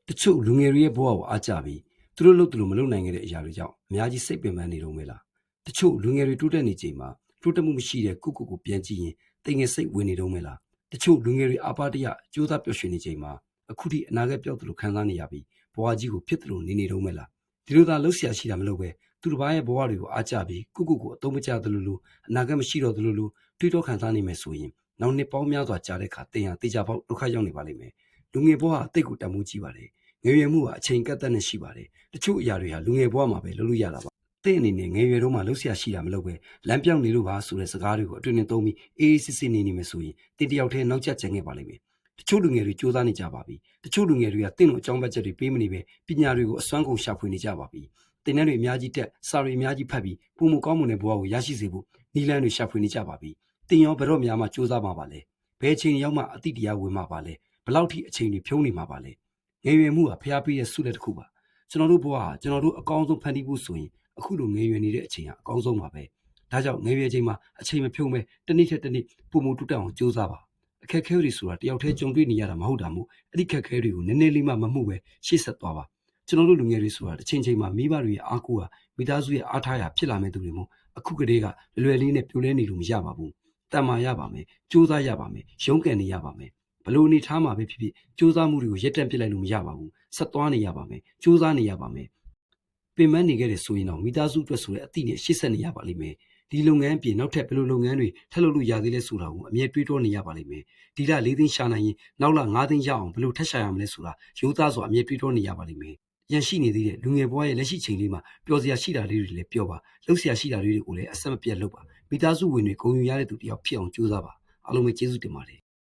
တချို့လူငယ်တွေရဲ့ဘဝကိုအားကျပြီးသူတို့လုပ်သူလို့မလုပ်နိုင်ခဲ့တဲ့အရာတွေကြောင့်အများကြီးစိတ်ပင်ပန်းနေတော့မဲလားတချို့လူငယ်တွေတိုးတက်နေချိန်မှာတိုးတက်မှုမရှိတဲ့ကိုပြန်ကြည့်ရင်တိမ်ငယ်စိတ်ဝင်နေတော့မဲလားတချို့လူငယ်တွေအပါတရကြိုးစားပျော်ရွှင်နေချိန်မှာအခုထိအနာဂတ်ပြောက်သူလို့ခံစားနေရပြီးဘဝကြီးကိုဖြစ်တယ်လို့နေတော့မဲလားဒီလိုသာလှုပ်ရှားရှိတာမလို့ပဲသူတစ်ပါးရဲ့ဘဝတွေကိုအားကျပြီးကိုအသုံးမကျသလိုလိုအနာဂတ်မရှိတော့သလိုလိုတွေးတောခံစားနေမယ်ဆိုရင်နောက်နှစ်ပေါင်းများစွာကြာတဲ့အခါတင်ဟာတေချာပေါက်ဒုက္ခရောက်နေပါလိမ့်မယ်လူငယ်ဘဝအသိကိုတန်ဖိုးကြီးပါတယ်ငယ်ရွယ်မှုကအချိန်ကန့်သတ်နဲ့ရှိပါတယ်တချို့အရာတွေဟာလူငယ်ဘဝမှာပဲလုပ်လို့ရတာပါတဲ့အနေနဲ့ငယ်ရွယ်တော့မှလှုပ်ရှားရှိတာမလုပ်ပဲလမ်းပြောင်းနေလို့ပါဆိုတဲ့စကားတွေကိုအတွင်နဲ့သုံးပြီးအေးအေးဆေးဆေးနေမယ်ဆိုရင်တင်တယောက်တည်းနောက်ကျကျန်ခဲ့ပါလိမ့်မယ်တချို့လူငယ်တွေစူးစမ်းနေကြပါပြီတချို့လူငယ်တွေကတင့်လို့အကြောင်းပတ်ချက်တွေပေးမနေပဲပညာတွေကိုအစွမ်းကုန်ရှာဖွေနေကြပါပြီတင်တဲ့တွေအများကြီးတက်စာတွေအများကြီးဖတ်ပြီးပုံမကောင်းမွန်တဲ့ဘဝကိုရရှိစေဖို့နီလန်းတွေရှာဖွေနေကြပါပြီတင်ရောဘယ်တော့များမှစူးစမ်းမှာပါလဲဘယ်အချိန်ရောက်မှအတိတရားဝင်မှာပါလဲဘယ်လောက်ထိအချိန်တွေဖြုံးနေမှာပါလဲငယ်ရွယ်မှုကဖျားပေးတဲ့ဆုလက်တစ်ခုပါကျွန်တော်တို့ဘဝဟာကျွန်တော်တို့အကောင်းဆုံးဖန်တီးဖို့ဆိုရင်အခုလိုငယ်ရွယ်နေတဲ့အချိန်ဟာအကောင်းဆုံးပါပဲဒါကြောင့်ငယ်ရွယ်ချိန်မှာအချိန်မဖြုံးပဲတစ်နေ့ထက်တစ်နေ့ပုံမတူတက်အောင်ကြိုးစားပါအခက်အခဲတွေဆိုတာတယောက်တည်းကြုံတွေ့နေရတာမဟုတ်တာမို့အဲ့ဒီအခက်အခဲတွေကိုနည်းနည်းလေးမှမမှုပဲရှေ့ဆက်သွားပါကျွန်တော်တို့လူငယ်တွေဆိုတာတစ်ချိန်ချိန်မှာမိဘတွေရဲ့အားကိုးဟာမိသားစုရဲ့အားထားရာဖြစ်လာမဲ့သူတွေမို့အခုကတည်းကလွယ်လေးနဲ့ပြိုလဲနေလို့မရပါဘူးတန်မာရပါမယ်ကြိုးစားရပါမယ်ရုန်းကန်နေရပါမယ်ဘလို့အနေထားမှာပဲဖြစ်ဖြစ်စူးစမ်းမှုတွေကိုရက်တန့်ပစ်လိုက်လို့မရပါဘူးဆက်သွားနေရပါမယ်စူးစမ်းနေရပါမယ်ပင်ပန်းနေခဲ့တဲ့ဆိုရင်တော့မိသားစုအတွက်ဆိုတဲ့အသည့်နဲ့ရှေ့ဆက်နေရပါလိမ့်မယ်ဒီလုပ်ငန်းပြင်နောက်ထပ်ဘယ်လိုလုပ်ငန်းတွေထပ်လုပ်လို့ရသေးလဲဆိုတာကိုအမြဲတွေးတောနေရပါလိမ့်မယ်ဒီလ၄သိန်းရှာနိုင်ရင်နောက်လ9သိန်းရအောင်ဘယ်လိုထပ်ရှာရမလဲဆိုတာရိုးသားစွာအမြဲတွေးတောနေရပါလိမ့်မယ်ရန်ရှိနေသေးတဲ့လူငယ်ဘဝရဲ့လက်ရှိချိန်လေးမှာပျော်စရာရှိတာလေးတွေလည်းပျော်ပါလှုပ်စရာရှိတာလေးတွေကိုလည်းအဆက်မပြတ်လုပ်ပါမိသားစုဝင်တွေဂုဏ်ယူရတဲ့သူတယောက်ဖြစ်အောင်ကြိုးစားပါအားလုံးပဲကျေးဇူးတင်ပါတယ်